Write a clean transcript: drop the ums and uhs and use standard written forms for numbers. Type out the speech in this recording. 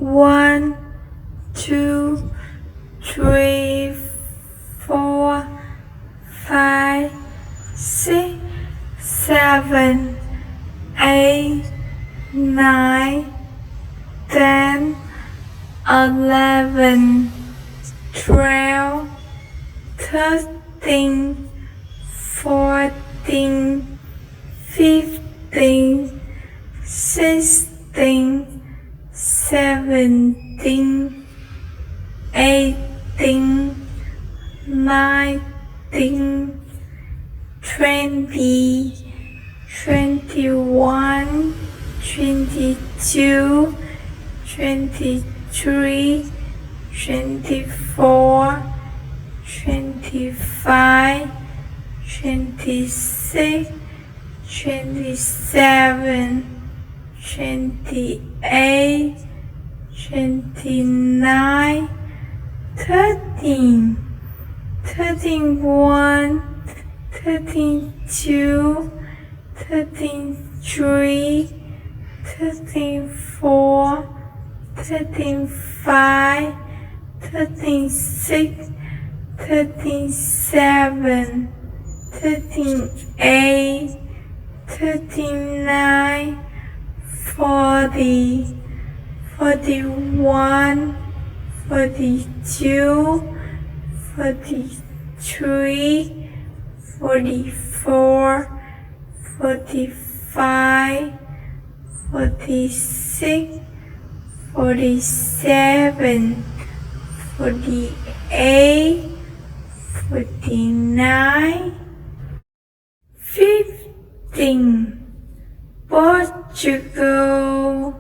1, 2, 3, 4, 5, 6, 7, 8, 9, 10, 11, 12, 13, 14, 15, 16, 17, 18, 19, 20, 21, 22, 23, 24, 25, 26, 27, 28, 29, 30, 31, 32, 33, 34, 35, 36, 37, 38, 39, 40, 41, 42, 43, 44, 45, 46, 47, 48, 49, 15. Portugal.